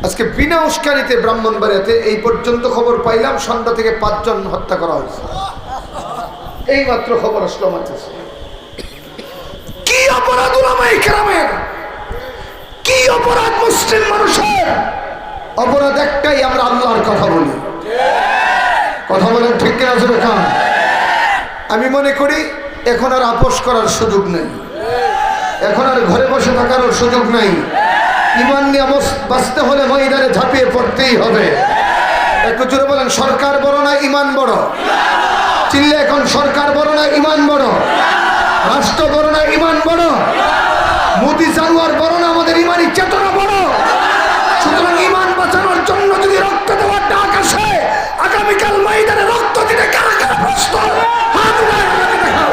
আজকে বিনা উস্কানিতে ব্রাহ্মণবাড়িয়াতে এই পর্যন্ত খবর পাইলাম সন্ধ্যা থেকে 5 জন হত্যা করা হয়েছে। এই মাত্র খবর আসলো আমার কাছে। কি অপরাধ উলামায়ে কেরামের, কি অপরাধ মুসলিম মানুষের? অপরাধ একটাই, আমরা আল্লাহর কথা বলি। কথা বলেন ঠিক কিনা জোরে কান। আমি মনে করি এখন আর আপোষ করার সুযোগ নেই, এখন আর ঘরে বসে থাকার সুযোগ নেই। ইমান নিয়ে বাঁচতে হলে ময়দানে ঝাঁপিয়ে পড়তেই হবে। একটু জোরে বলেন, সরকার বড় না ইমান বড়? চিল্লে এখন, সরকার বড় না ইমান বড়? রাষ্ট্র বড় না ইমান বড়? মোদি জানোয়ার বড় না আমাদের ইমানি চেতনা বড়? সুতরাং ইমান বাঁচানোর জন্য যদি রক্ত দেওয়ার ডাক আসে, আগামীকাল ময়দানে রক্ত দিতে কারা কারা প্রস্তুত? হাত উঠায় আমাকে দেখাও।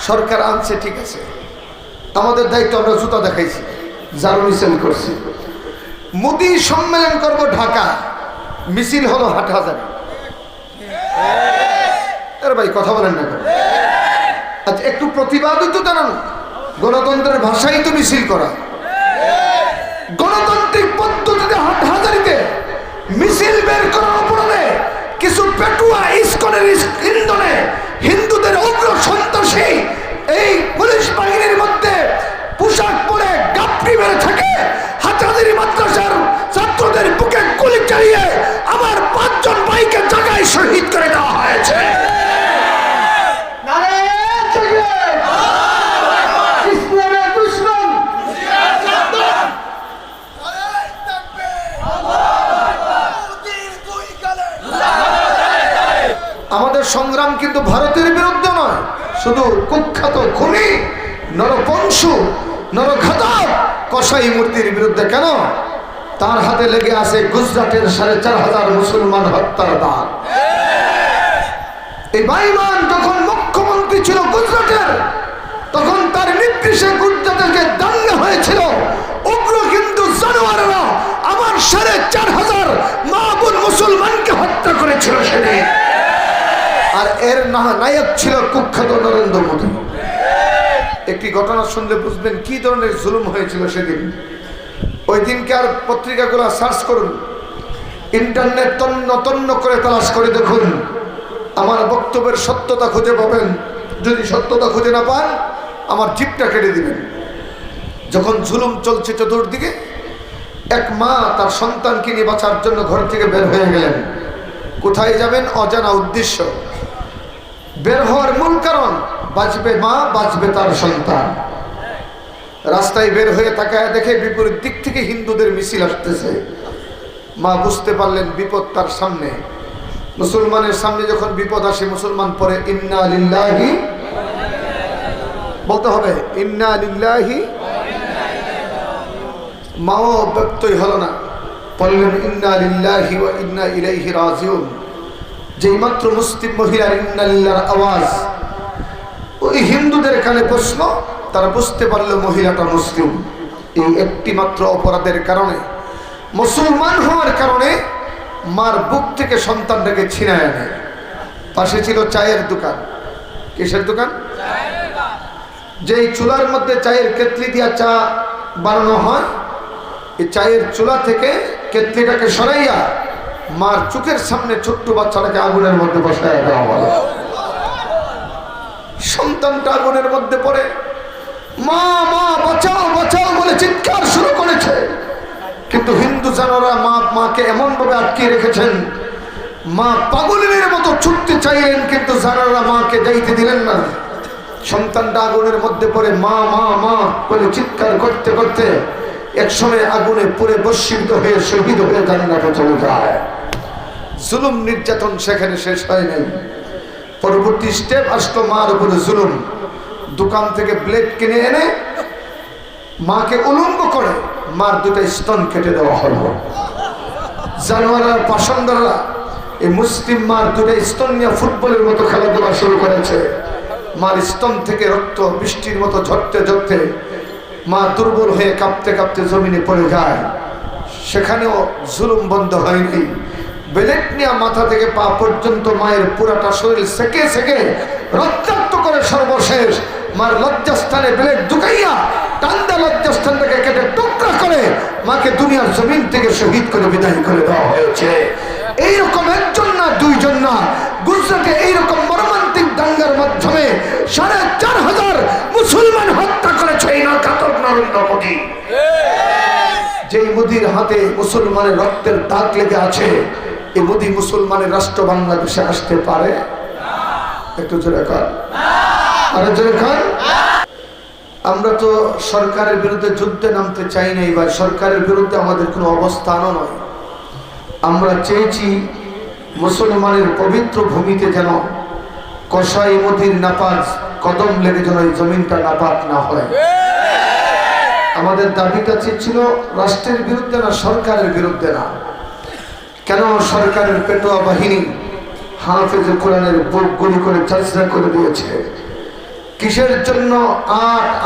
সরকার আনছে ঠিক আছে, আমাদের দায়িত্ব, আমরা জুতা দেখাইছি, ঝাড়ু মিছিল করছি। মোদি সম্মেলন করব ঢাকা, মিছিল হলো হাটহাজারী। আরে ভাই কথা বলেন না কেন? আচ্ছা একটু প্রতিবাদই তো জানানো, গণতন্ত্রের ভাষাই তো মিছিল করা। গণতান্ত্রিক পদ্ধতিতে হাটহাজারীতে মিছিল বের করার অপরাধে কিছু পেটুয়া ইসকনের ইন্ধনে হিন্দুদের উগ্র সন্ত্রাসী এই পুলিশ বাহিনীর মধ্যে পোশাক পরে গাপটি মেরে থাকে। হাটহাজারী মাদ্রাসার ছাত্রদের বুকে গুলি চালিয়ে আমার 5 জন ভাইকে জায়গায় শহীদ করে দেওয়া হয়েছে। আমাদের সংগ্রাম কিন্তু ভারতের বিরুদ্ধে নয়, শুধু কুখ্যাত খুনি নরপঞ্চু নরঘাতক কসাই মূর্তির বিরুদ্ধে। কেন? তার হাতে লেগে আছে গুজরাটের 4,500 মুসলমান হত্যার দাগ। এই বেঈমান যখন মুখ্যমন্ত্রী ছিল গুজরাটের, তখন তার নির্দেশে গুজরাটে যে দাঙ্গা হয়েছিল, উগ্র হিন্দু জানোয়াররা আমার 4,500 মা বোন মুসলমানকে হত্যা করেছিল সেদিন। আর এর নায়ক ছিল কুখ্যাত নরেন্দ্র মোদী। একটি ঘটনা শুনলে বুঝবেন কি ধরনের জুলুম হয়েছিল সেদিন। ওই দিনকে আর পত্রিকাগুলো সার্চ করুন, ইন্টারনেট তন্ন তন্ন করে তালাশ করে দেখুন, আমার বক্তব্যের সত্যতা খুঁজে পাবেন। যদি সত্যতা খুঁজে না পান, আমার জিভটা কেটে দিবেন। যখন জুলুম চলছে চতুর্দিকে, এক মা তার সন্তানকে নিয়ে বাঁচার জন্য ঘর থেকে বের হয়ে গেলেন। কোথায় যাবেন? অজানা উদ্দেশ্য। বের হওয়ার মূল কারণ, বাঁচবে মা, বাঁচবে তার সন্তান। রাস্তায় বের হয়ে তাকায় দেখে বিপরীত দিক থেকে হিন্দুদের মিছিল আসতেছে। মা বুঝতে পারলেন বিপদ তার সামনে। মুসলমানের সামনে যখন বিপদ আসে, মুসলমান পরে ইন্না লিল্লাহি, বলতে হবে ইন্না লিল্লাহি। মাও ব্যক্তই হলো না, বললেন ইন্না লিল্লাহি ওয়া ইন্না ইলাইহি রাজিউন। যেই মাত্র মুসলিম মহিলার ইন্না লিল্লাহর আওয়াজ ওই হিন্দুদের কানে প্রশ্ন, তারা বুঝতে পারলো মহিলাটা মুসলিম। এই একটি মাত্র অপরাধের কারণে, মুসলমান হওয়ার কারণে মার বুক থেকে সন্তানটাকে ছিনায় আনে। পাশে ছিল চায়ের দোকান। কিসের দোকান? যেই চুলার মধ্যে চায়ের কেতলি দিয়া চা বানানো হয়, এই চায়ের চুলা থেকে কেতলিটাকে সরাইয়া মার চোখের সামনে ছোট্ট বাচ্চাটাকে আগুনের মধ্যে বসায় দেওয়া হলো। সন্তানটা আগুনের মধ্যে পড়ে মা মা বাঁচাও বাঁচাও বলে চিৎকার শুরু করেছে। কিন্তু হিন্দু জানোয়াররা মাকে এমন ভাবে আটকে রেখেছেন, মা পাগলের মতো ছুটতে চাইলেন, কিন্তু জানোয়াররা মাকে যাইতে দিলেন না। সন্তানটা আগুনের মধ্যে পড়ে মা মা মা বলে চিৎকার করতে করতে একসময় আগুনে পুড়ে ভস্মীভূত হয়ে শহীদ হয়ে জান্নাতে চলে যায়। জুলুম নির্যাতন সেখানে শেষ হয় নাই। পরবর্তী স্টেপ আসলো মার উপরে জুলুম। দোকান থেকে ব্লেড কিনে এনে মাকে উলঙ্গ করে মার 2টা স্তন কেটে দেওয়া হলো। জানোয়াররা পাষণ্ডরা এই মুসলিম মার 2টা স্তন নিয়ে ফুটবলের মতো খেলাধুলা শুরু করেছে। মার স্তন থেকে রক্ত বৃষ্টির মতো ঝরতে ঝরতে মা দুর্বল হয়ে কাঁপতে কাঁপতে জমিনে পড়ে যায়। সেখানেও জুলুম বন্ধ হয়নি। বেলেট নিয়ে মাথা থেকে পা পর্যন্ত মায়ের পুরাটা শরীর সেকে সেকে রক্তাক্ত করে সর্বশেষ মার লজ্জাস্থানে বেলেট ঢুকাইয়া টান্দা লজ্জাস্থানটাকে কেটে টুকরা করে মাকে দুনিয়ার জমিন থেকে শহীদ করে বিদায় করে দেওয়া হয়েছে। এইরকম একজন না দুইজন না, গুজরাটে এইরকম মর্মান্তিক দাঙ্গার মাধ্যমে ৪,৫০০ মুসলমান হত্যা করেছে এই নরঘাতক নরেন্দ্র মোদী। যেই মোদীর হাতে মুসলমানের রক্তের দাগ লেগে আছে, এই মোদী মুসলমানের রাষ্ট্র বাংলাদেশে আসতে পারে? একটু জোরে কর, আরো জোরে কর। আমরা তো সরকারের বিরুদ্ধে যুদ্ধে নামতে চাই না, এবার সরকারের বিরুদ্ধে আমাদের কোনো অবস্থানও নয়। আমরা চেয়েছি মুসলমানের পবিত্র ভূমিতে যেন কসাই মোদীর নাপাক কদম লেগে যেন এই জমিনটা নাপাক না হয়। আমাদের দাবিটা ছিল রাষ্ট্রের বিরুদ্ধে না, সরকারের বিরুদ্ধে না। কেন সরকারের পেটোয়া বাহিনী হাফেজ কোরআনের বুক গুলি করে চাষরা করে দিয়েছে? কিসের জন্য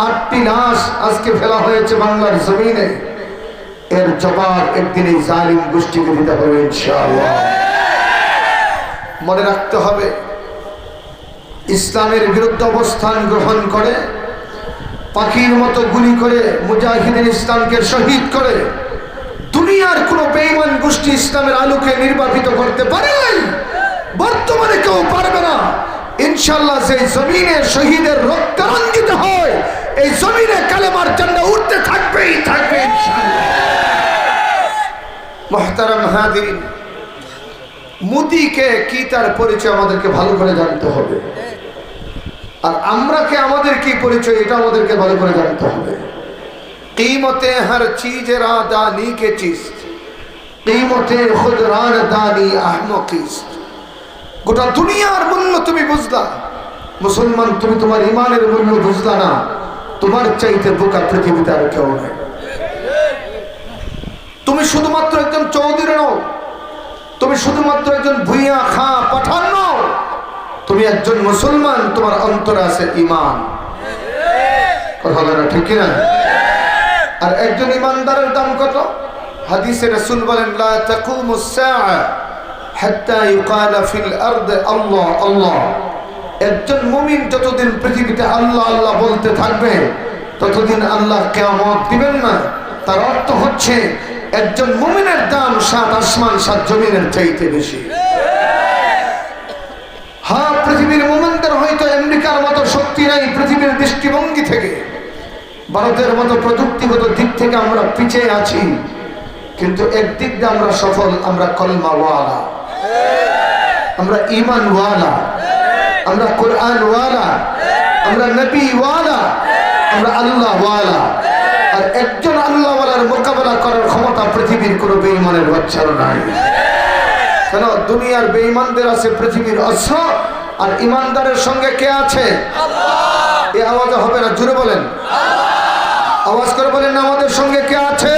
আটটি লাশ আজকে ফেলা হয়েছে বাংলার জমিনে? এর জবাব একদিন এই জালিম গোষ্ঠীকে দিতে হবে ইনশাআল্লাহ। মনে রাখতে হবে, ইসলামের বিরুদ্ধে অবস্থান গ্রহণ করে পাখির মতো গুলি করে মুজাহিদিন ইসলামকে শহীদ করে দুনিয়ার কোন বেঈমান গোষ্ঠী ইসলামের আলোকে নির্বাপিত করতে পারে নাই, বর্তমানে কেউ পারবে না ইনশাআল্লাহ। সেই জমিনে শহীদের রক্তে রঞ্জিত হয়, এই জমিনে কালেমার ঝান্ডা উঠতে থাকবেই থাকবে ইনশাআল্লাহ। মুহতারাম হাজিরিন, মোদীকে কি তার পরিচয় আমাদেরকে ভালো করে জানতে হবে, আর আমরা কে আমাদের কি পরিচয় এটা আমাদেরকে ভালো করে জানতে হবে। कीमते हर चीज रादानी के चीज कीमते खुद रादानी अहमकीस्त। গোটা দুনিয়ার মূল্য তুমি বুঝলা, মুসলমান তুমি তোমার ইমানের মূল্য বুঝলা না। তোমার চাইতে বোকা পৃথিবীতে আর কেউ নেই। তুমি শুধুমাত্র একজন চৌধুরী নও, তুমি শুধুমাত্র একজন ভুইয়া খা পাঠান নও, তুমি একজন মুসলমান, তোমার অন্তরে আছে ঈমান। কথা বলে না ঠিক না? আর একজন ইমানদারের দাম কত? হাদিসে রাসূল বলেন, লা তাকুমুস সাআ হাত্তা ইউকালা ফিল আরদ আল্লাহ আল্লাহ। একজন মুমিন যতদিন পৃথিবীতে আল্লাহ আল্লাহ বলতে থাকবে ততদিন আল্লাহ কিয়ামত দিবেন না। তার অর্থ হচ্ছে একজন মুমিনের দাম ৭ আসমান ৭ জমিনের চাইতে বেশি। হ্যাঁ, পৃথিবীর মুমিনদের হয়তো আমেরিকার মতো শক্তি নাই পৃথিবীর দৃষ্টিভঙ্গি থেকে, ভারতের মতো প্রযুক্তিগত দিক থেকে আমরা পিছিয়ে আছি, কিন্তু একদিক দিয়ে আমরা সফল। আমরা কলমাওয়ালা, আমরা ঈমানওয়ালা, আমরা কোরআনওয়ালা, আমরা নবীওয়ালা, আমরা আল্লাহওয়ালা। আর একজন আল্লাহওয়ালার মোকাবেলা করার ক্ষমতা পৃথিবীর কোনো বেঈমানের বাচ্চারও নাই। কেন? দুনিয়ার বেঈমানদের আছে পৃথিবীর অস্ত্র, আর ঈমানদারের সঙ্গে কে আছে? আল্লাহ। এই আওয়াজে হবে না, জোরে বলেন, আওয়াজ করে বলেন না, আমাদের সঙ্গে কে আছে?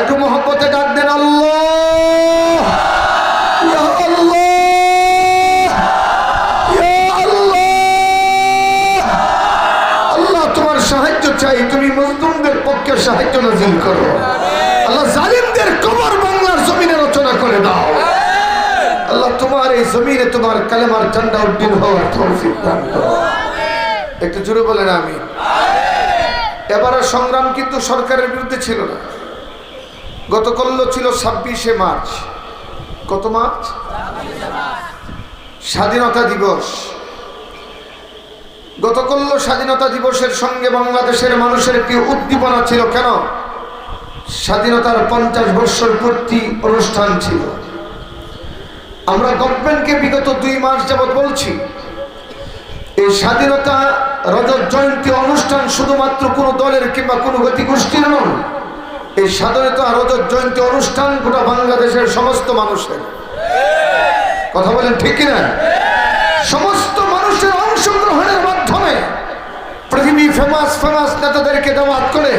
একটু মহব্বতে ডাক দেন, আল্লাহ ইয়া আল্লাহ ইয়া আল্লাহ। আল্লাহ তোমার সাহায্য চাই, তুমি মজলুমদের পক্ষে সাহায্য নাযিল করো। আল্লাহ জালিমদের কবর বাংলার জমিনে রচনা করে দাও। আল্লাহ তোমার এই জমিনে তোমার কালেমার ঝান্ডা উড্ডীন হওয়ার তৌফিক দান করো। একটু জোরে বলেন আমিন। এবারের সংগ্রাম কিন্তু সরকারের বিরুদ্ধে ছিল না। গতকাল ছিল ২৬শে মার্চ। কত মার্চ? স্বাধীনতা দিবস। গতকাল স্বাধীনতা দিবসের সঙ্গে বাংলাদেশের মানুষের একটি উদ্দীপনা ছিল। কেন? স্বাধীনতার ৫০ বছর পূর্তি অনুষ্ঠান ছিল। আমরা গভর্নমেন্টকে বিগত ২ মাস যাবৎ বলছি, এই স্বাধীনতা রজত জয়ন্তী অনুষ্ঠান শুধুমাত্র কোনো দলের কিংবা কোনো গতিগোষ্ঠীর নয়। এই স্বাধীনতা রজত জয়ন্তী অনুষ্ঠান গোটা বাংলাদেশের সমস্ত মানুষের। কথা বলেন ঠিক কিনা? সমস্ত মানুষের অংশগ্রহণের মাধ্যমে পৃথিবী ফেমাস নেতাদেরকে দাওয়াত করে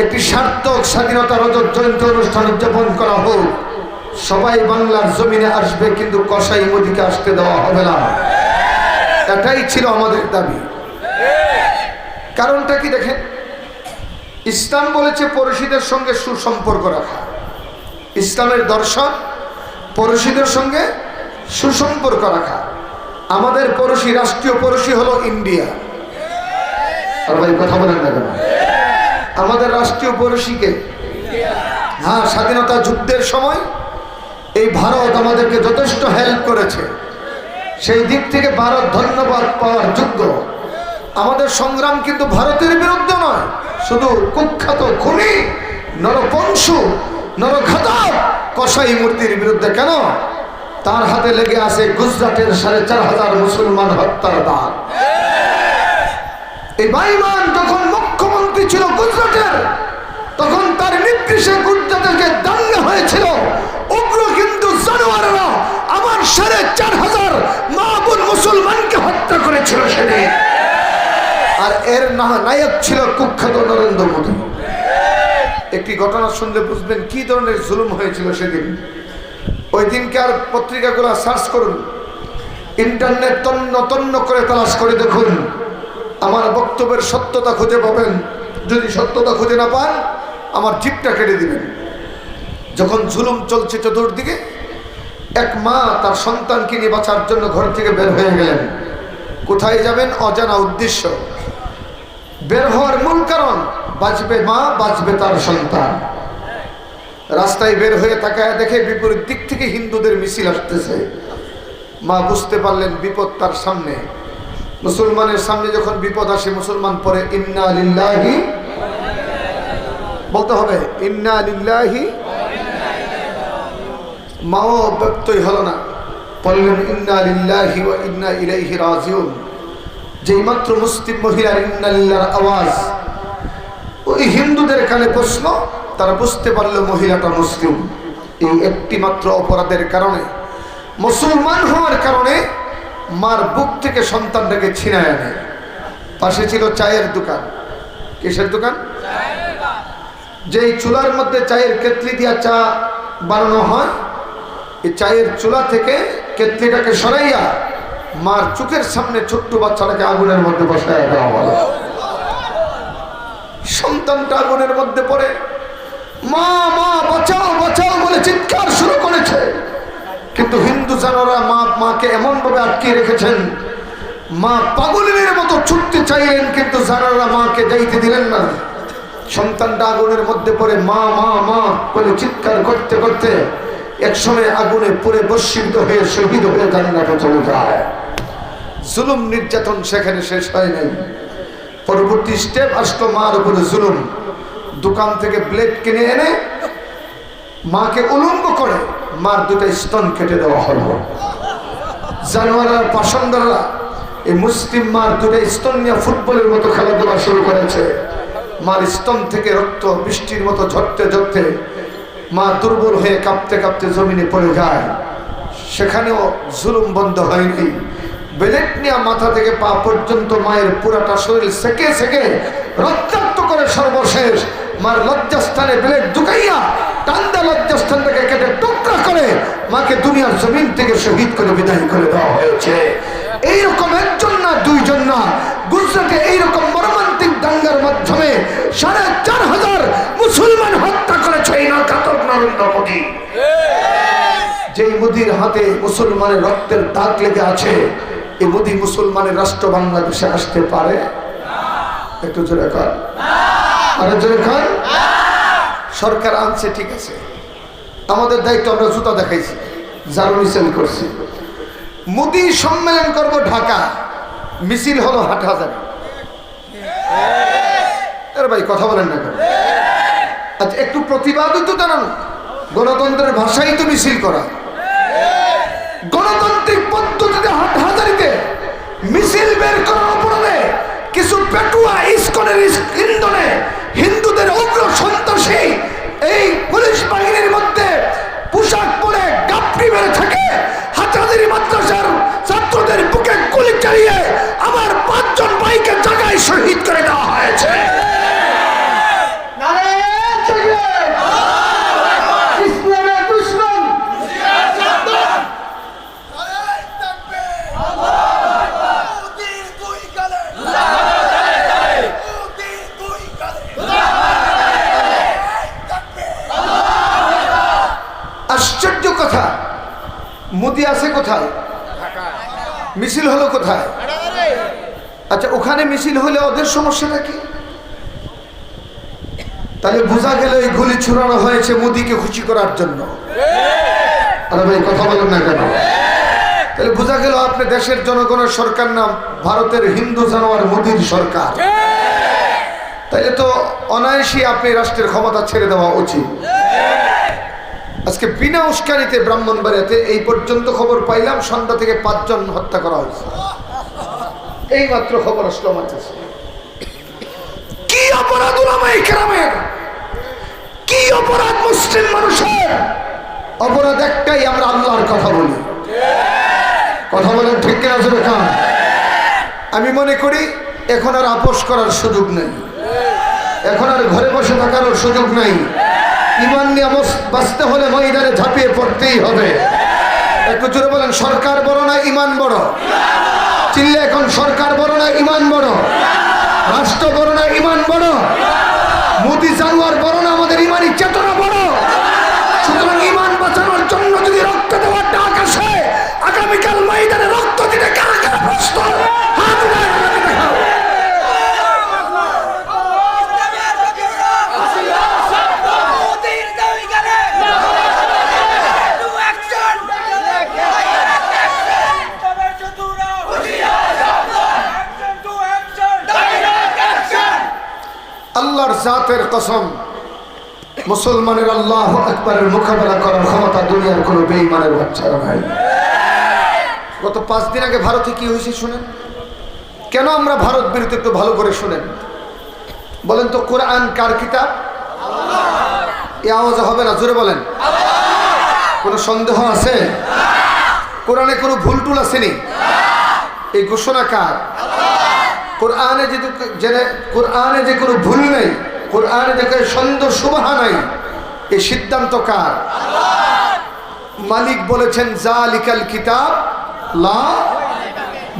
একটি সার্থক স্বাধীনতা রজত জয়ন্তী অনুষ্ঠান উদযাপন করা হোক। সবাই বাংলার জমিনে আসবে, কিন্তু কসাই মোদীকে আসতে দেওয়া হবে না। এটাই ছিল আমাদের দাবি। কারণটা কি দেখেন, ইসলাম বলেছে পড়শিদের সঙ্গে সুসম্পর্ক রাখা। ইসলামের দর্শন পড়শিদের সঙ্গে সুসম্পর্ক রাখা। আমাদের পড়শি, রাষ্ট্রীয় পড়শি হলো ইন্ডিয়া। আর ভাই কথা বলেন না কেন? আমাদের রাষ্ট্রীয় পড়শিকে, হ্যাঁ, স্বাধীনতা যুদ্ধের সময় এই ভারত আমাদেরকে যথেষ্ট হেল্প করেছে। সেই দিক থেকে ভারত ধন্যবাদ পাওয়ার যোগ্য। আমাদের সংগ্রাম কিন্তু ভারতের বিরুদ্ধে নয়, শুধু কুখ্যাত খুনি নরপঞ্চু নরঘাতক কসাই মূর্তির বিরুদ্ধে। কেন? তার হাতে লেগে আছে গুজরাটের ৪,৫০০ মুসলমান হত্যার দাগ। এই বেঈমান যখন মুখ্যমন্ত্রী ছিল গুজরাটের, তখন তার নির্দেশে গুজরাটে যে দাঙ্গা হয়েছিল, উগ্র কিন্তু জানোয়ারেরা আমার ৪,৫০০ মা বোন মুসলমানকে হত্যা করেছিল সেদিন। আর এর নায়ক ছিল কুখ্যাত নরেন্দ্র মোদী। একটি ঘটনা শুনলে বুঝবেন কি ধরনের জুলুম হয়েছিল সেদিন। ওই দিনকে আর পত্রিকাগুলো সার্চ করুন, ইন্টারনেট তন্ন তন্ন করে তালাশ করে দেখুন, আমার বক্তব্যের সত্যতা খুঁজে পাবেন। যদি সত্যতা খুঁজে না পান, আমার জিভটা কেটে দিবেন। যখন জুলুম চলছে চতুর্দিকে, এক মা তার সন্তানকে নিয়ে বাঁচার জন্য ঘর থেকে বের হয়ে গেলেন। কোথায় যাবেন? অজানা উদ্দেশ্য। বের হওয়ার মূল কারণ, বাঁচবে মা, বাঁচবে তার সন্তান। রাস্তায় বের হয়ে তাকায় দেখে বিপরীত দিক থেকে হিন্দুদের মিছিল আসতেছে। মা বুঝতে পারলেন বিপদ তার সামনে। মুসলমানের সামনে যখন বিপদ আসে, মুসলমান পরে ইন্না লিল্লাহি, বলতে হবে ইন্না লিল্লাহি। মাও ব্যক্তই হলো না, বললেন ইন্না লিল্লাহি ওয়া ইন্না ইলাইহি রাজিউন। যেই মাত্র মুসলিম মহিলার ইন্না লিল্লাহর আওয়াজ ওই হিন্দুদের কানে প্রশ্ন, তারা বুঝতে পারলো মহিলাটা মুসলিম। এই একটি মাত্র অপরাধের কারণে, মুসলমান হওয়ার কারণে মার বুক থেকে সন্তানটাকে ছিনায় আনে। পাশে ছিল চায়ের দোকান। কিসের দোকান? যেই চুলার মধ্যে চায়ের কেতলি দিয়া চা বানানো হয়, এই চায়ের চুলা থেকে কেতলিটাকে সরাইয়া মার চোখের সামনে ছোট্ট বাচ্চাটাকে আগুনের মধ্যে বসায় দেওয়া হলো। সন্তানটা আগুনের মধ্যে পড়ে মা মা বাঁচাও বাঁচাও বলে চিৎকার শুরু করেছে। কিন্তু হিন্দু জানোয়াররা মাকে এমন ভাবে আটকে রেখেছেন, মা পাগলের মতো ছুটতে চাইলেন, কিন্তু জানোয়াররা মাকে যাইতে দিলেন না। সন্তানটা আগুনের মধ্যে পড়ে মা মা মা বলে চিৎকার করতে করতে একসময় আগুনে পুড়ে বর্ষিত হয়ে শহীদ হয়ে জান্নাতে চলে যায়। জুলুম নির্যাতন সেখানে শেষ হয় নাই। পরবর্তী স্টেপ আসলো মার উপরে জুলুম। দোকান থেকে ব্লেড কিনে এনে মাকে উলঙ্গ করে মার দুটা স্তন কেটে দেওয়া হলো। জানোয়াররা, পাষণ্ডরা এই মুসলিম মার দুটা স্তন নিয়ে ফুটবলের মতো খেলাধুলা শুরু করেছে। মার স্তন থেকে রক্ত বৃষ্টির মতো ঝরতে ঝরতে মা দুর্বল হয়ে কাঁপতে কাঁপতে জমিনে পড়ে যায়। সেখানেও জুলুম বন্ধ হয়নি। বেলেট নিয়ে মাথা থেকে পা পর্যন্ত মায়ের পুরাটা শরীর সেকে সেকে রক্তাক্ত করে সর্বশেষ মার লজ্জাস্থানে বেলেট ঢুকাইয়া টান্দা লজ্জাস্থানটাকে কেটে টুকরা করে মাকে দুনিয়ার জমিন থেকে শহীদ করে বিদায় করে দেওয়া হয়েছে। এইরকম একজন না, দুইজন না, গুজরাটে এইরকম মর্মান্তিক দাঙ্গার মাধ্যমে ৪,৫০০ মুসলমান হত্যা করেছে এই নাঘাতক নরেন্দ্র মোদী। যেই মোদীর হাতে মুসলমানের রক্তের দাগ লেগে আছে, এই মোদী মুসলমানের রাষ্ট্র বাংলাদেশে আসতে পারে? একটু জোরে কর, আরো জোরে কর। সরকার আনছে, ঠিক আছে, আমাদের দায়িত্ব, আমরা জুতা দেখাইছি, ঝাড়ু মিছিল করছি। মোদী সম্মেলন করব ঢাকা, মিছিল হলো হাটহাজারী। আরে ভাই কথা বলেন না কেন? আচ্ছা একটু প্রতিবাদও তো জানানো, গণতন্ত্রের ভাষাই তো মিছিল করা। গণতান্ত্রিক পদ্ধতিতে হাটহাজারীতে মিছিল বের করার অপরাধে কিছু পেটুয়া ইস্কনের ইন্ধনে হিন্দুদের উগ্র সন্ত্রাসী এই পুলিশ বাহিনীর মধ্যে পোশাক পরে গাপটি মেরে থাকে। হাটহাজারী মাদ্রাসার ছাত্রদের বুকে গুলি চালিয়ে আমার ৫ জন ভাইকে জায়গায় শহীদ করে দেওয়া হয়েছে। মুদি আছে কোথায়? মিছিল হলো কোথায়? আচ্ছা, ওখানে মিছিল হলে ওদের সমস্যাটা কি? তাহলে বোঝা গেল এই গুলি ছুড়ানো হয়েছে মোদিকে খুশি করার জন্য। আরে ভাই কথা বলেন না কেন? তাহলে বোঝা গেল আপনি দেশের জনগণের সরকার না ভারতের হিন্দু জানোয়ার মোদির সরকার। তাইলে তো অনায়াসই আপনি রাষ্ট্রের ক্ষমতা ছেড়ে দেওয়া উচিত। আজকে বিনা উস্কানিতে ব্রাহ্মণবাড়িয়াতে এই পর্যন্ত খবর পাইলাম সন্ধ্যা থেকে 5 জন হত্যা করা হয়েছে। এই মাত্র খবর আসলো আমার কাছে। কি অপরাধ উলামায়ে কেরামের, কি অপরাধ মুসলিম মানুষের? অপরাধ একটাই, আমরা আল্লাহর কথা বলি। কথা বলেন ঠিক কিনা জোরে কান? আমি মনে করি এখন আর আপোষ করার সুযোগ নেই, এখন আর ঘরে বসে থাকারও সুযোগ নেই। ইমান নিয়ে বাঁচতে হলে ময়দানে ঝাঁপিয়ে পড়তেই হবে। একটু জোরে বলেন, সরকার বড় না ইমান বড়? চিল্লে এখন, সরকার বড় না ইমান বড়? রাষ্ট্র বড় না ইমান বড়? মোদি জানোয়ার বড় না আমাদের ইমানি চেতনা বড়? সুতরাং ইমান বাঁচানোর জন্য যদি রক্ত দেওয়ার ডাক আসে, আগামীকাল ময়দানে রক্ত দিতে কারা কারা প্রস্তুত? হাত উঠায় আমাকে দেখাও। আল্লাহর জাতের কসম, মুসলমানের আল্লাহু আকবারের মোকাবেলা করার ক্ষমতা দুনিয়ার কোনো বেঈমানের বাচ্চার নাই। গত 5 দিন আগে ভারতে কি হয়েছে শুনেন? কেন আমরা ভারত বিরোধী? একটু ভালো করে শুনেন। বলেন তো, কোরআন কার কিতাব? এই আওয়াজ হবে না, জোরে বলেন। কোনো সন্দেহ আছে? কোরআনে কোনো ভুল টুল আসেনি? এই ঘোষণা কার? কোরআনে যে কোনো ভুল নেই, কোরআনে যে সন্দেহ সুবহা নাই, এই সিদ্ধান্ত কার? মালিক বলেছেন জালিকাল কিতাব লা,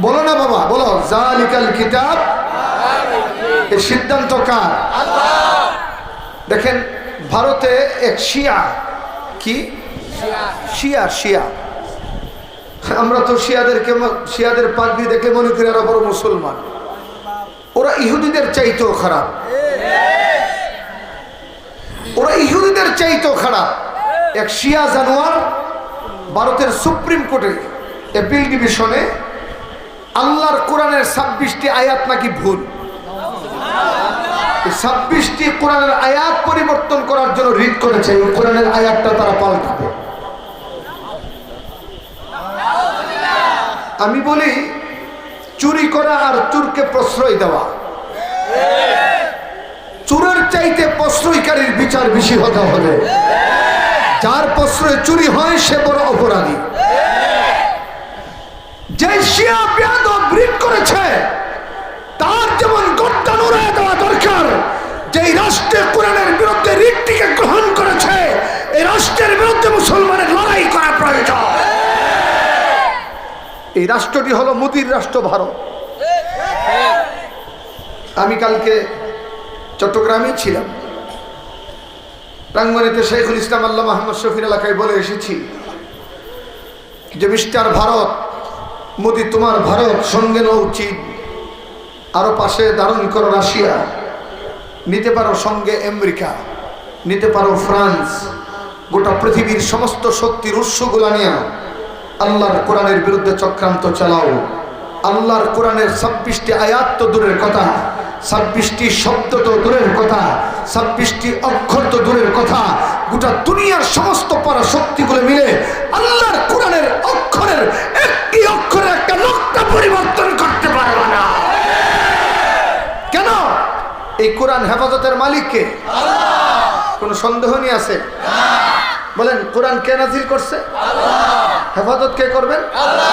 বলো না বাবা, বলো জালিকাল কিতাব। এই সিদ্ধান্ত কার? দেখেন ভারতে এক শিয়া, কি শিয়া, শিয়া, আমরা তো শিয়াদের পাগড়ি দেখে মনে করি এরা বড় মুসলমান। ওরা ইহুদিদের চাইতেও খারাপ, ওরা ইহুদিদের চাইতেও খারাপ। এক শিয়া জানোয়ার ভারতের সুপ্রিম কোর্টে অ্যাপিল ডিভিশনে আল্লাহর কোরআনের 26টি আয়াত নাকি ভুল, 26টি কোরআনের আয়াত পরিবর্তন করার জন্য রিট করেছে। এই কোরআনের আয়াতটা তারা পাল্টাবে। আমি বলি, চুরি করা আর চোরকে প্রশ্রয় দেওয়া, চোরের চাইতে প্রশ্রয়কারীর বিচার বেশি হতে হবে। যার প্রশ্রয় চুরি হয় সে বড় অপরাধী। যে শিয়া বেয়াদব রিট করেছে তার যেমন গর্দান উড়ায় দেওয়া দরকার, যেই রাষ্ট্রে কোরআনের বিরুদ্ধে রিটটিকে গ্রহণ করেছে এই রাষ্ট্রের বিরুদ্ধে মুসলমানের লড়াই করা প্রয়োজন। এই রাষ্ট্রটি হলো মোদির রাষ্ট্র ভারত। আমি কালকে চট্টগ্রামে ছিলাম, প্রাঙ্গণেতে শেখুল ইসলাম আল্লাহ মোহাম্মদ শফির এলাকায় বলে এসেছি যে মিস্টার ভারত, মোদি তোমার ভারত সঙ্গে নেওয়া উচিত, আরো পাশে ধারণ করো রাশিয়া, নিতে পারো সঙ্গে আমেরিকা, নিতে পারো ফ্রান্স, গোটা পৃথিবীর সমস্ত শক্তির উৎসগুলা নিয়ে আল্লাহর কোরআনের বিরুদ্ধে চক্রান্ত চালাও। আল্লাহর কোরআনের 26টি আয়াত তো দূরের কথা, 26টি শব্দ তো দূরের কথা, 26টি অক্ষর তো দূরের কথা, গোটা দুনিয়ার সমস্ত পরাশক্তিগুলো মিলে আল্লাহর কোরআনের অক্ষরের একটি অক্ষরের একটা নোক্তা পরিবর্তন করতে পারবে না। কেন? এই কোরআন হেফাজতের মালিক কে? আল্লাহ। কোনো সন্দেহ নেই আছে? বলেন, কোরআন কে নাজিল করছে? আল্লাহ। হেফাজত কে করবেন? আল্লাহ।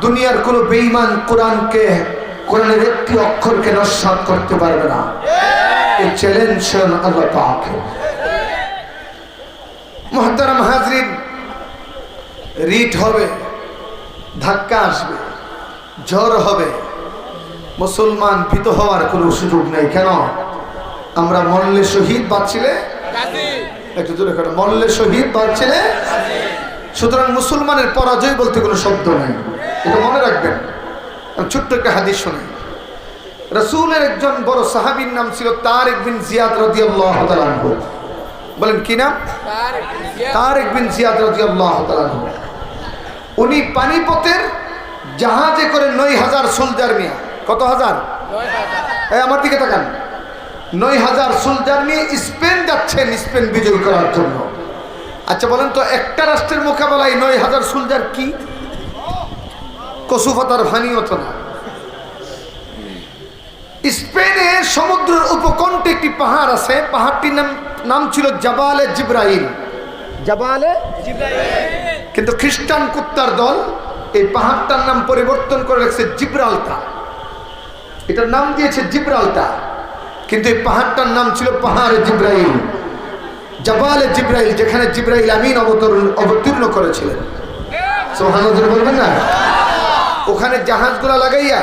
দুনিয়ার কোনো বেঈমান কোরআনের একটি অক্ষরকে নস্যাৎ করতে পারবে না। এই চ্যালেঞ্জ আল্লাহ পাক। মুহতারাম হাজরিন, রিট হবে, ধাক্কা আসবে, ঝড় হবে, মুসলমান ভীত হওয়ার কোনো সুযোগ নেই। কেন? আমরা মরলে শহীদ বাঁচছিলে, একটু জোরে করে, মরলে শহীদ বাঁচছিলে। সুতরাং মুসলমানের পরাজয় বলতে কোনো শব্দ নাই, এটা মনে রাখবেন। ছোট্ট একটা হাদিস শুনি। রাসূলের একজন বড় সাহাবীর নাম ছিল তারিক বিন জিয়াদ রাদিয়াল্লাহু তাআলা আনহু। বলেন কি নাম? তারিক বিন জিয়াদ রাদিয়াল্লাহু তাআলা আনহু। উনি পানিপথের জাহাজে করে ৯,০০০ সোলজার নিয়ে, কত হাজার? ৯,০০০। আমার দিকে তাকান। ৯,০০০ সোলজার নিয়ে স্পেন যাচ্ছেন, স্পেন বিজয় করার জন্য। আচ্ছা বলেন তো, একটা রাষ্ট্রের মোকাবেলায় ৯,০০০ সোলজার কি? কসুফাতার ভানিও তো না। স্পেনের সমুদ্রের উপকণ্ঠে একটি পাহাড় আছে, পাহাড়টির নাম ছিল জাবালে জিব্রাইল। জাবালে জিব্রাইল। কিন্তু খ্রিস্টান কুত্তার দল এই পাহাড়টার নাম পরিবর্তন করে রাখছে জিব্রাল্টার। এটার নাম দিয়েছে জিব্রাল্টার, কিন্তু এই পাহাড়টার নাম ছিল পাহাড়ে জিব্রাইল, জাবালে জিব্রাইল, যেখানে জিব্রাইল আমিন অবতীর্ণ করেছিলেন। সুবহানাল্লাহ বলবেন না? ওখানে জাহাজগুলা লাগাইয়া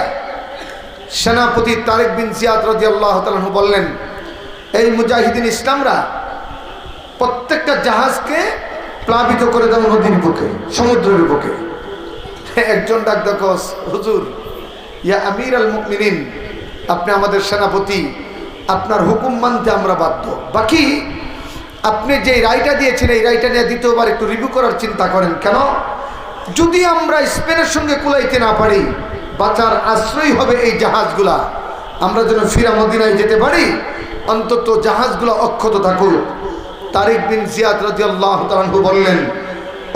সেনাপতি তারিক বিন জিয়াদ রাদিয়াল্লাহু তাআলা বললেন, এই মুজাহিদিন ইসলামরা প্রত্যেকটা জাহাজকে প্লাবিত করে দাও নদীর বুকে, সমুদ্রের বুকে। একজন ডাক দেখো, হুজুর, ইয়া আমির আল মুমিনিন, আপনি আমাদের সেনাপতি, আপনার হুকুম মানতে আমরা বাধ্য। বাকি আপনি যে রায়টা দিয়েছেন এই রায়টা নিয়ে দ্বিতীয়বার একটু রিভিউ করার চিন্তা করেন। কেন? যদি আমরা স্পেনের সঙ্গে কুলাইতে না পারি, বাঁচার আশ্রয় হবে এই জাহাজগুলা। আমরা যেন ফিরা মদিনায় যেতে পারি, অন্তত জাহাজগুলো অক্ষত থাকুক। তারিক বিন জিয়াদ রাদিয়াল্লাহু তাআলা বললেন,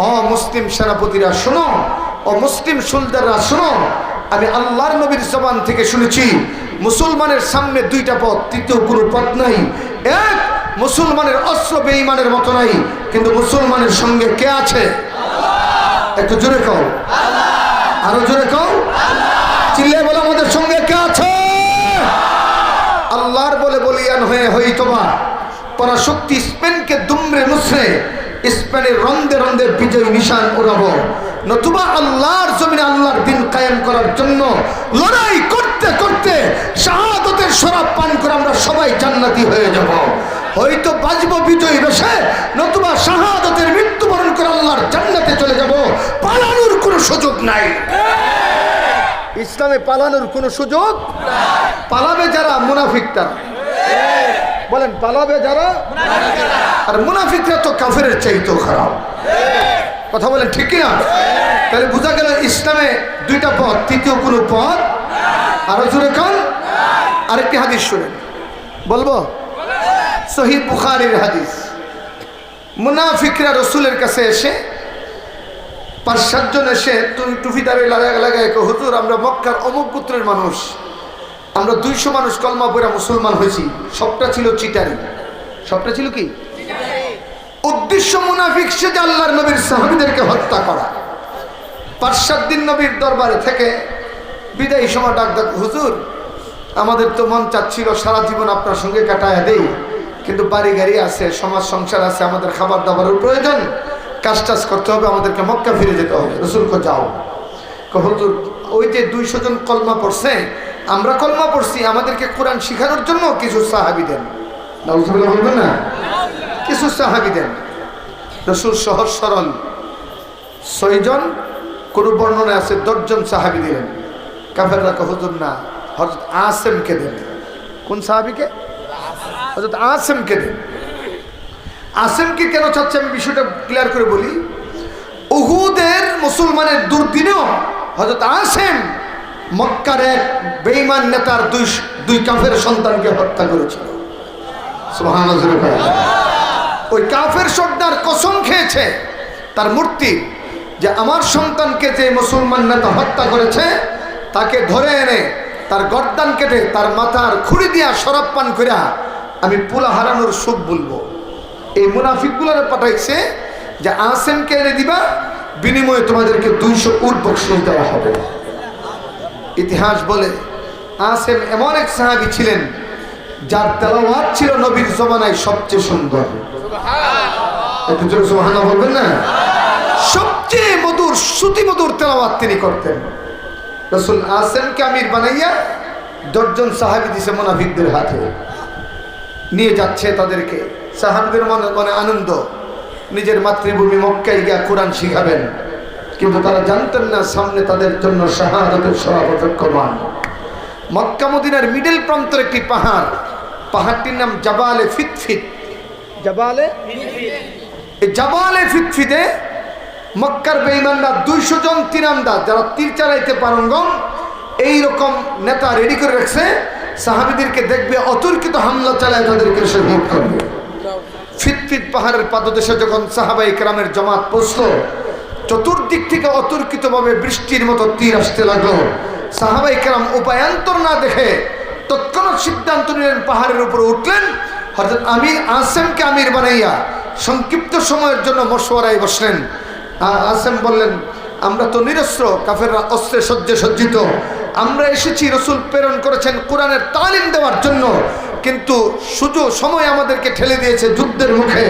ও মুসলিম সেনাপতিরা শোনো, ও মুসলিম সোলজাররা শোনো, আমি আল্লাহর নবীর জবান থেকে শুনেছি মুসলমানের সামনে দুইটা পথ, তৃতীয় কোনো পথ নাই। এক, মুসলমানের অস্ত্র বেঈমানের মতো নাই, কিন্তু মুসলমানের সঙ্গে কে আছে? একটু জোরে কও, আরো জোরে কও, চিল্লায় বলো, আমাদের সঙ্গে কে আছে? আল্লাহর বলে বলিয়ান হয়ে হইতোবা পরাশক্তি স্পেনকে দুমড়ে মুছড়ে স্পেনের রন্দে রন্দে বিজয় নিশান উড়াবো, নতুবা আল্লাহর জমিনে আল্লাহর দিন কায়েম করার জন্য লড়াই করতে করতে শাহাদাতের শরাব পান করে আমরা সবাই জান্নাতি হয়ে যাব। হয়তো বাজবো বিজয়ী বেশে, নতুবা শাহাদাতের মৃত্যুবরণ করে আল্লাহর জান্নাতে চলে যাব। পালানোর কোনো সুযোগ নাই। ইসলামে পালানোর কোনো সুযোগ? পালাবে যারা মুনাফিকরা। বলেন, পালাবে যারা? আর মুনাফিকরা তো কাফেরের চাইতেও খারাপ। কথা বলেন ঠিক কিনা? তাহলে বোঝা গেল ইসলামে দুইটা পথ, তৃতীয় কোনো পথ। আরো জোরে কান। আরেকটি হাদিস শুনেন, বলবো? সহিহ বুখারীর হাদিস। মুনাফিকরা রাসূলের কাছে এসে ৫-৭ জন এসে টুপিদারে লাগায়, হুজুর, আমরা মক্কার অমুক পুত্রের মানুষ, আমরা 200 মানুষ কলমা পড়া মুসলমান হয়েছি। সবটা ছিল চিটারি। সবটা ছিল কি? উদ্দেশ্য মুনাফিক সে যে আল্লাহর নবীর সাহাবীদেরকে হত্যা করা। ৫-৭ দিন নবীর দরবারে থেকে বিদায়ী সময় ডাক, হুজুর, আমাদের তো মন চাচ্ছিল সারা জীবন আপনার সঙ্গে কাটায় দেই, কিন্তু বাড়ি গাড়ি আছে, সমাজ সংসার আছে, আমাদের খাবার দাবারের প্রয়োজন, কাজ টাজ করতে হবে, আমাদেরকে মক্কা ফিরে যেতে হবে। রাসূল কো যাও। হুজুর, ওই যে 200 জন কলমা পড়ছে, আমরা কলমা পড়ছি, আমাদেরকে কোরআন শিখানোর জন্য কিছু সাহাবী দেন। নাউজুবিল্লাহ বলবেন না? কিছু সাহাবী দেন। রাসূল সহজ সরল 6 জন, কোন বর্ণনায় আছে 10 জন সাহাবী দিলেন। কাফেররা কো, হুজুর না, হযরত আসিমকে দেন। কোন সাহাবীকে? হযরত আসিমকে দেন। আসিমকে কেন চাচ্ছে আমি বিষয়টা ক্লিয়ার করে বলি। উহুদের মুসলমানের দুর্দিনেও হযরত আসিম মক্কার এক বেঈমান নেতার দুই কাফের সন্তানকে হত্যা করেছিল। সুবহানাল্লাহ। ওই কাফের সর্দার কসম খেয়েছে তার মূর্তি, যে আমার সন্তানকে যে মুসলমান নেতা হত্যা করেছে তাকে ধরে এনে তার গর্দান কেটে তার মাথার খুঁড়ি দিয়া শরাব পান করিয়া আমি পুলা হারানোর সুখ বলবো। এই মুনাফিকগুলোরে পাঠাইছে যে আসিমকে এনে দিবা, বিনিময়ে তোমাদেরকে 200 উট বকশিশ দেওয়া হবে। ইতিহাস বলে আসিম এমন এক সাহাবী ছিলেন যার তেলাওয়াত ছিল নবীর জমানায় সবচেয়ে সুন্দর। একটু জোরে সুবহানাল্লাহ বলবেন না? সবচেয়ে মধুর, শ্রুতি মধুর তেলাওয়াত তিনি করতেন। রাসূল আসিমকে আমির বানাইয়া 10 জন সাহাবী দিছে মুনাফিকদের হাতে, নিয়ে যাচ্ছে তাদেরকে। সাহাবীদের মনে মনে আনন্দ, নিজের মাতৃভূমি মক্কায় গিয়া কোরআন শিখাবেন, কিন্তু তারা জানতেন না সামনে তাদের জন্য শাহাদাতের সরাব অপেক্ষমান। মক্কা মদিনার মিডল প্রান্তের একটি পাহাড়, পাহাড়টির নাম জাবালে ফিতফিত। জাবালে ফিতফিতে মক্কার বেঈমানরা 200 জন তীরন্দাজ যারা তীর চালাইতে পারঙ্গম এইরকম নেতা রেডি করে রাখছে, সাহাবীদেরকে দেখবে অতর্কিত হামলা চালায় তাদেরকে শহীদ করবে। ফিতফিত পাহাড়ের পাদদেশে যখন সাহাবায়ে কেরামের জামাত পৌঁছল, চতুর্দিক থেকে অতর্কিতভাবে বৃষ্টির মতো তীর আসতে লাগলো। সাহাবায়ে কেরাম উপায়ান্তর না দেখে তৎক্ষণাৎ সিদ্ধান্ত নিলেন পাহাড়ের উপরে উঠলেন। হযরত আমির আসেমকে আমির বানাইয়া সংক্ষিপ্ত সময়ের জন্য মশওয়ারায় বসলেন। আসেম বললেন, আমরা তো নিরস্ত্র, কাফেররা অস্ত্রে সজ্জে সজ্জিত, আমরা এসেছি রসুল প্রেরণ করেছেন কোরআনের তালিম দেওয়ার জন্য, কিন্তু সুযোগ সময় আমাদেরকে ঠেলে দিয়েছে যুদ্ধের মুখে।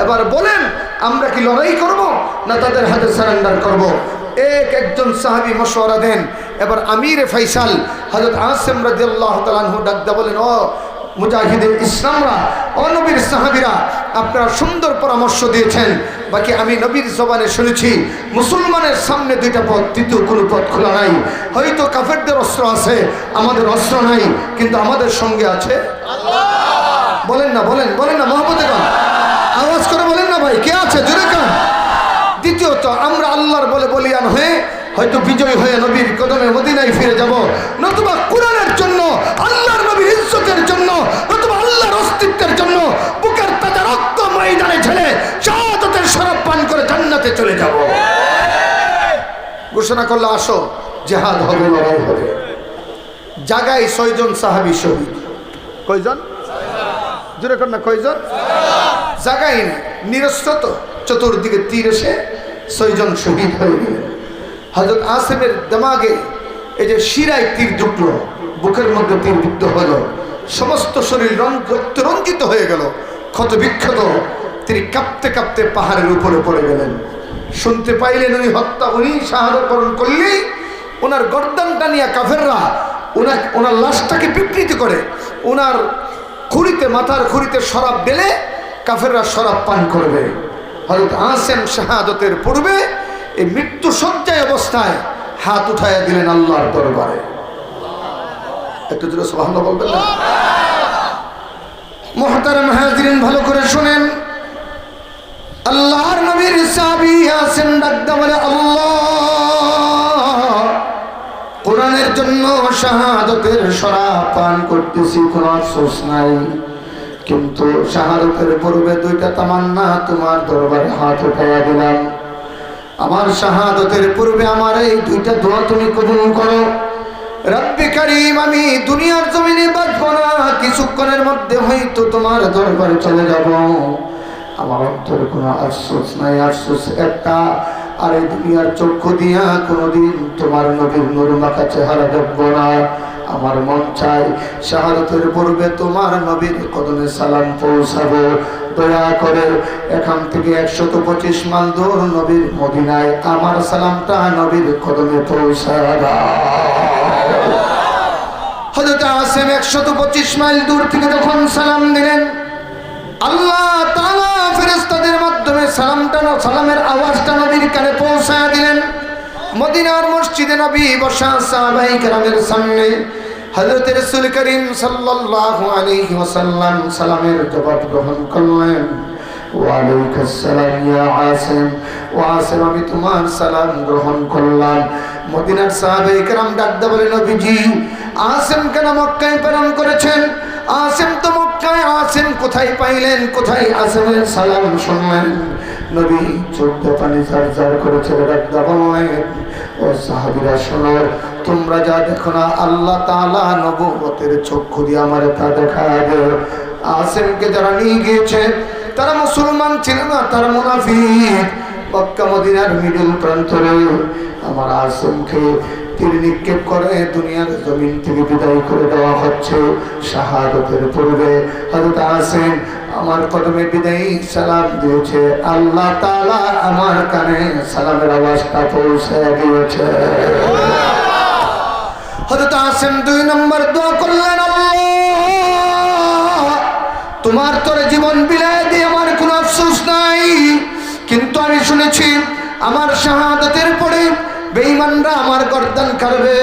এবার বলেন আমরা কি লড়াই করব না তাদের হাতে সারেন্ডার করব? একজন সাহাবী মশওয়ারা দেন। এবার আমিরে ফাইসাল হযরত আসেম রাদিয়াল্লাহু তাআলা আনহু ডাক দিয়ে বলেন, ও মুজাহিদে ইসলামরা, ও নবীর সাহাবীরা, আপনারা সুন্দর পরামর্শ দিয়েছেন, বাকি আমি নবীর জবানে শুনেছি মুসলমানের সামনে দুইটা পথ, তৃতীয় কোনো পথ খোলা নাই। হয়তো কাফেরদের অস্ত্র আছে, আমাদের অস্ত্র নাই, কিন্তু আমাদের সঙ্গে আছে আল্লাহ। বলেন না, বলেন বলেন না মহব্বতে গান, আওয়াজ করে বলেন না ভাই, কে আছে জোরে গান। দ্বিতীয়ত, আমরা আল্লাহর বলে বলিয়ান হয়ে হয়তো বিজয় হয়ে নবীর কদমে মদিনায় ফিরে যাব, নতুবা কোরআনের জন্য, আল্লাহর নবীর ইজ্জতের জন্য, নতুবা আল্লাহর অস্তিত্বের জন্য বুকের তাজা রক্ত ময়দানে ঢেলে শাহাদাতের শরাব পান করে জান্নাতে চলে যাব। ঘোষণা করলো, আসো জিহাদ হবে, লড়াই হবে। জাগায় 6 জন সাহাবী শহীদ। কয়জন? জোরে কর না, কয়জন? জাগাই নিরস্ত্র, তো চতুর্দিকে তীর এসে 6 জন শহীদ হয়ে গেলেন। হযরত আসেমের দিমাগে এই যে শিরায় তীর ঢুকলো, বুকের মধ্যে তীর বিদ্ধ হলো, সমস্ত শরীর রক্ত রঞ্জিত হয়ে গেল, ক্ষত বিক্ষত। তিনি কাঁপতে কাঁপতে পাহাড়ের উপরে পড়ে গেলেন। শুনতে পাইলেন উনি শাহাদাত বরণ করলেই ওনার গর্দানটা নিয়ে কাফেররা ওনার লাশটাকে বিকৃত করে ওনার খুঁড়িতে, মাথার খুঁড়িতে শরাব ঢেলে কাফেররা শরাব পান করবে। হযরত আসেম শাহাদাতের পূর্বে এই মৃত্যু সজ্জায় অবস্থায় হাত উঠাইয়া দিলেন আল্লাহর দরবারে। একটু জোরে সুবহানাল্লাহ বলবেন না? মুহতারাম হাজিরিন, ভালো করে শুনেন। আল্লাহর নবীর সাহাবী আসেম ডাকতে বলে, আল্লাহ, কোরআনের জন্য শাহাদাতের শরাব পান করতেছি, কোনো আফসোস নাই, কিন্তু শাহাদাতের পূর্বে 2টা তামান্না তোমার দরবারে হাত উঠাইয়া দিলাম। আমার শাহাদাতের পূর্বে আমার এই 2টা দোয়া তুমি কবুল করো। রব্বে কারীম, আমি দুনিয়ার জমিনে বাঁচব না, কিছুক্ষণের মধ্যে হয়তো তোমার দরবারে চলে যাব। আমার অন্তরে কোনো আফসোস নাই, আফসোস একটা, আর এই দুনিয়ার চক্ষু দিয়া কোনোদিন তোমার নবীর নূর মাখা চেহারা দেখব না। আমার মন চাই শাহাদাতের পূর্বে তোমার নবীর কদমে সালাম পৌঁছাবো। দয়া করে এখান থেকে 125 মাইল দূর নবীর মদিনায় আমার সালামটা নবীর কদমে পৌঁছায় দাও। হযরত আসেম 125 মাইল দূর থেকে যখন সালাম দিলেন, আল্লাহ তাআলা ফেরেশতাদের মাধ্যমে সালামের আওয়াজটা নবীর কানে পৌঁছায় দিলেন। মদিনার মসজিদে নবী বসা সাহাবায়ে কেরামের সামনে হযরত রাসূল করিম সাল্লাল্লাহু আলাইহি ওয়াসাল্লাম সালামের জবাব গ্রহণ করলেন। ওয়া আলাইকুস সালাম ইয়া আসিম, ও আসিম, আমি তোমার সালাম গ্রহণ করলাম। মদিনার সাহাবায়ে কেরাম ডাকতে বলেন, নবীজি, আসিম কেন মক্কায় প্রেরণ করেছেন? আসিম তো মক্কায়, আসিম কোথায় পাইলেন? কোথায় আসিমের সালাম শুনলেন? নবী চোখ পানি ঝরঝর করেছে, ডাকতে বলেন, ও সাহাবীরা শোনো, তোমরা যা দেখো না, আল্লাহ তাআলা নবুয়তের চক্ষু দিয়ে আমারে তা দেখাবে। আসিমকে যারা নিয়ে গিয়েছে তারা মুসলমান ছিল না, তারা মুনাফিক। মক্কা মদিনার মিডল প্রান্তরে আমার আসিমকে তীর নিক্ষেপ করে দুনিয়ার জমিন থেকে বিদায় করে দেওয়া হচ্ছে। শাহাদাতের পূর্বে হযরত আসিম আমার কদমে বিদায়ী সালাম দিয়েছে। আল্লাহ তাআলা আমার কানে সালামের আওয়াজটা পৌঁছে দিয়েছে। হযরত আসিম 2 নম্বর দোয়া করলেন, আল্লাহ, তোমার তোরে জীবন বিলায় দিয়ে আমার কোনো আফসোস নাই। কিন্তু আমি শুনেছি আমার শাহাদাতের পরে বেঈমানরা আমার গর্দান কাটবে,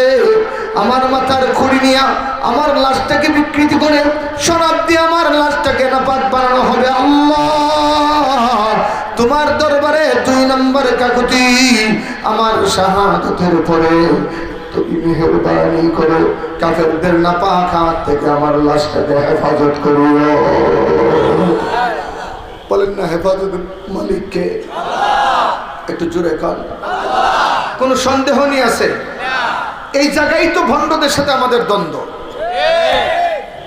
আমার মাথার খুঁড়ি নিয়ে আমার লাশটাকে বিকৃতি করে শরাব দিয়ে আমার লাশটাকে নাপাক বানানো হবে। আল্লাহ, তোমার দরবারে 2 নম্বর কাকুতি, আমার শাহাদাতের পরে তুমি মেহেরবানি করে কাফেরদের নাপাক হাত থেকে আমার লাশটাকে হেফাজত করো। বলেন না হেফাজতের মালিককে? একটু জোরে কান। কোনো সন্দেহ নেই আছে? এই জায়গায় তো ভণ্ডদের সাথে আমাদের দ্বন্দ্ব।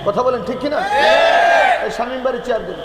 কথা বলেন ঠিক কিনা? শামীম বাড়ি চেয়ার দেন।